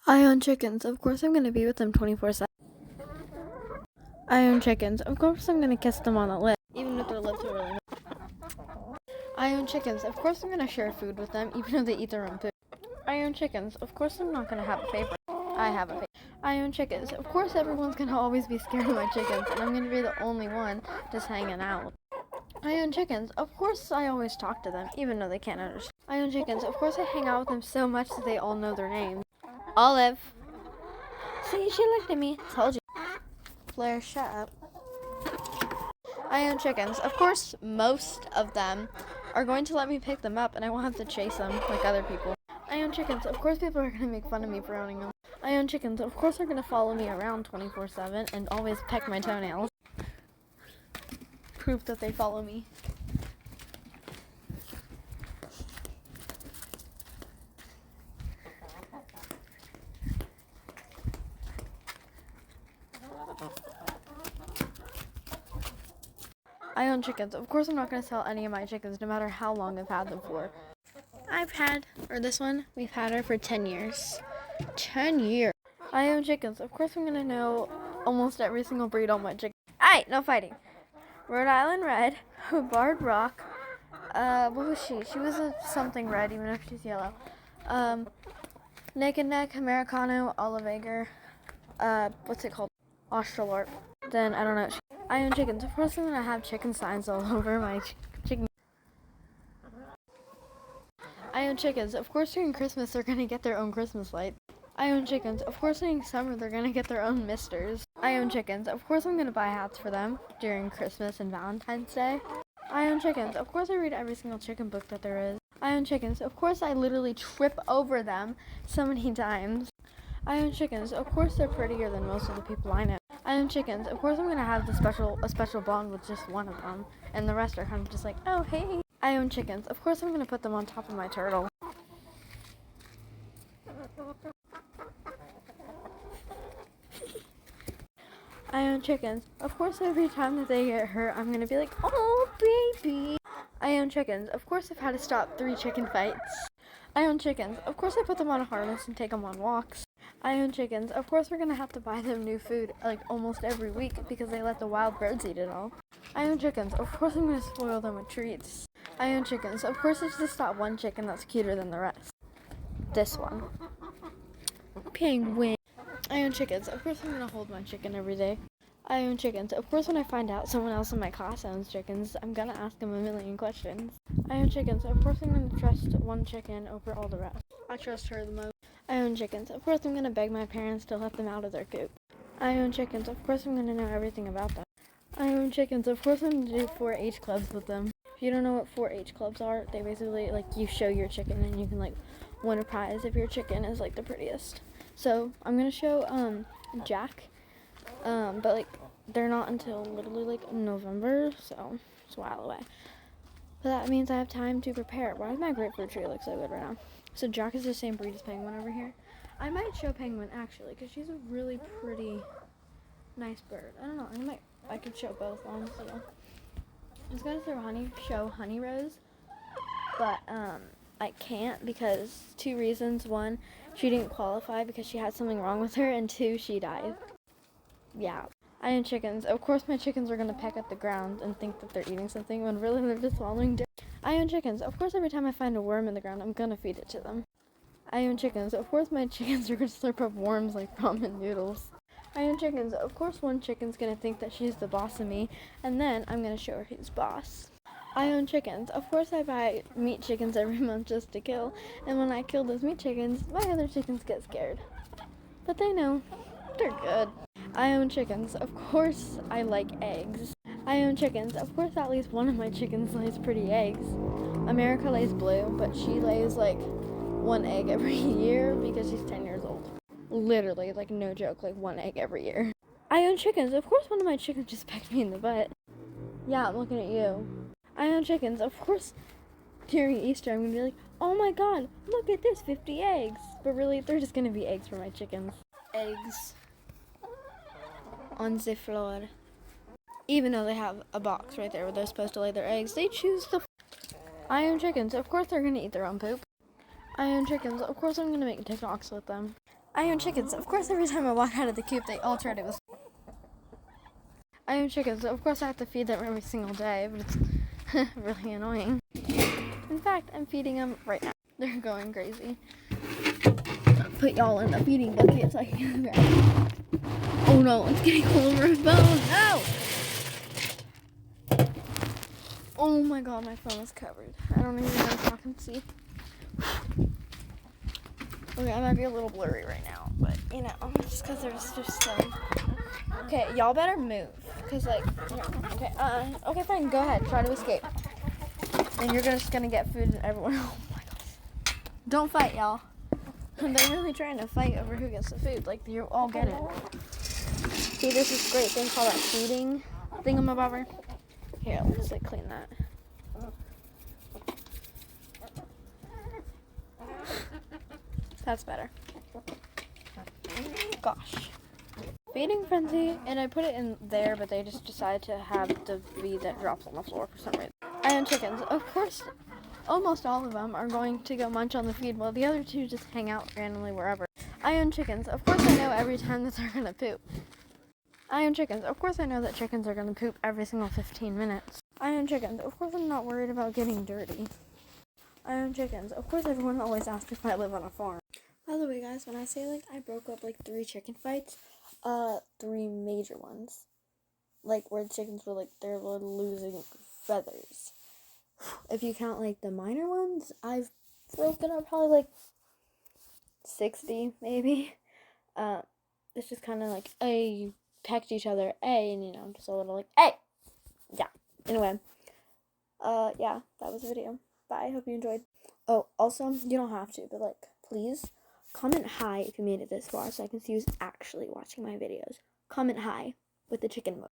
I own chickens. Of course I'm going to be with them 24/7. I own chickens. Of course I'm going to kiss them on the lips, even if their lips are really nice. I own chickens. Of course I'm going to share food with them, even though they eat their own food. I own chickens. Of course I'm not going to have a favorite. I have a favorite. I own chickens. Of course everyone's going to always be scared of my chickens, and I'm going to be the only one just hanging out. I own chickens. Of course I always talk to them, even though they can't understand. I own chickens. Of course I hang out with them so much that they all know their names. Olive. See, she looked at me. Told you. Blair, shut up. I own chickens. Of course, most of them are going to let me pick them up, and I won't have to chase them like other people. I own chickens. Of course, people are going to make fun of me for owning them. I own chickens. Of course, they're going to follow me around 24/7 and always peck my toenails. Proof that they follow me. I own chickens. Of course, I'm not going to sell any of my chickens, no matter how long I've had them for. We've had her for 10 years. 10 years. I own chickens. Of course, I'm going to know almost every single breed on my chickens. Hey, no fighting. Rhode Island Red, Hubbard Rock. What was she? She was a something red, even if she's yellow. Naked Neck, Americano, Olive Egger. What's it called? Australorp. Then, I don't know. I own chickens. Of course, I'm going to have chicken signs all over my chicken. I own chickens. Of course, during Christmas, they're going to get their own Christmas lights. I own chickens. Of course, during summer, they're going to get their own misters. I own chickens. Of course, I'm going to buy hats for them during Christmas and Valentine's Day. I own chickens. Of course, I read every single chicken book that there is. I own chickens. Of course, I literally trip over them so many times. I own chickens. Of course, they're prettier than most of the people I know. I own chickens. Of course, I'm going to have a special bond with just one of them, and the rest are kind of just like, oh, hey. I own chickens. Of course, I'm going to put them on top of my turtle. I own chickens. Of course, every time that they get hurt, I'm going to be like, oh, baby. I own chickens. Of course, I've had to stop 3 chicken fights. I own chickens. Of course, I put them on a harness and take them on walks. I own chickens. Of course, we're going to have to buy them new food like almost every week because they let the wild birds eat it all. I own chickens. Of course, I'm going to spoil them with treats. I own chickens. Of course, it's just that one chicken that's cuter than the rest. This one. Penguin. I own chickens. Of course, I'm going to hold my chicken every day. I own chickens. Of course, when I find out someone else in my class owns chickens, I'm going to ask them a million questions. I own chickens. Of course, I'm going to trust one chicken over all the rest. I trust her the most. I own chickens. Of course, I'm going to beg my parents to let them out of their coop. I own chickens. Of course, I'm going to know everything about them. I own chickens. Of course, I'm going to do 4-H clubs with them. If you don't know what 4-H clubs are, they basically, like, you show your chicken and you can, like, win a prize if your chicken is, like, the prettiest. So, I'm going to show, Jack, but, like, they're not until literally, like, November, so it's a while away. But that means I have time to prepare. Why does my grapefruit tree look so good right now? So Jack is the same breed as Penguin over here. I might show Penguin, actually, because she's a really pretty, nice bird. I don't know, I could show both ones, so. I was going to show Honey Rose, but, I can't because 2 reasons. 1, she didn't qualify because she had something wrong with her, and 2, she died. Yeah. I own chickens. Of course, my chickens are going to peck at the ground and think that they're eating something when really they're just swallowing dirt. I own chickens. Of course, every time I find a worm in the ground, I'm going to feed it to them. I own chickens. Of course, my chickens are going to slurp up worms like ramen noodles. I own chickens. Of course, one chicken's going to think that she's the boss of me, and then I'm going to show her who's boss. I own chickens. Of course, I buy meat chickens every month just to kill, and when I kill those meat chickens, my other chickens get scared. But they know. They're good. I own chickens. Of course, I like eggs. I own chickens. Of course, at least one of my chickens lays pretty eggs. America lays blue, but she lays, like, 1 egg every year because she's 10 years old. Literally, like, no joke, like, 1 egg every year. I own chickens. Of course, one of my chickens just pecked me in the butt. Yeah, I'm looking at you. I own chickens. Of course, during Easter, I'm going to be like, oh my god, look at this, 50 eggs. But really, they're just going to be eggs for my chickens. Eggs on the floor. Even though they have a box right there where they're supposed to lay their eggs, they choose to. I own chickens. Of course, they're going to eat their own poop. I own chickens. Of course, I'm going to make TikToks with them. I own chickens. Of course, every time I walk out of the coop, they all try to escape. I own chickens. Of course, I have to feed them every single day, but it's really annoying. In fact, I'm feeding them right now. They're going crazy. I'll put y'all in the feeding bucket so I can grab them. Oh no, it's getting all over my phone. No! Oh my god, my phone is covered. I don't even know if y'all can see. Okay, I might be a little blurry right now, but you know, just because there's just some. Okay, y'all better move, cause like, okay, okay, fine, go ahead, try to escape. And you're just gonna get food and everyone. Oh my gosh! Don't fight, y'all. They're really trying to fight over who gets the food. Like, you all get it. See, this is great thing called that feeding thingamabobber. Here, let's like clean that. That's better. Gosh. Feeding frenzy, and I put it in there, but they just decided to have the V that drops on the floor for some reason. I own chickens. Of course, almost all of them are going to go munch on the feed, while the other two just hang out randomly wherever. I own chickens. Of course, I know every time that they're gonna poop. I own chickens. Of course, I know that chickens are gonna poop every single 15 minutes. I own chickens. Of course, I'm not worried about getting dirty. I own chickens. Of course, everyone always asks if I live on a farm. By the way, guys, when I say like I broke up like 3 chicken fights, 3 major ones, like where the chickens were like they're losing feathers. If you count like the minor ones, I've broken up probably like 60 maybe. It's just kind of like you text each other and you know just a little like hey, yeah. Anyway, yeah, that was the video. Bye. Hope you enjoyed. Oh, also you don't have to, but like please. Comment hi if you made it this far so I can see who's actually watching my videos. Comment hi with the chicken emoji.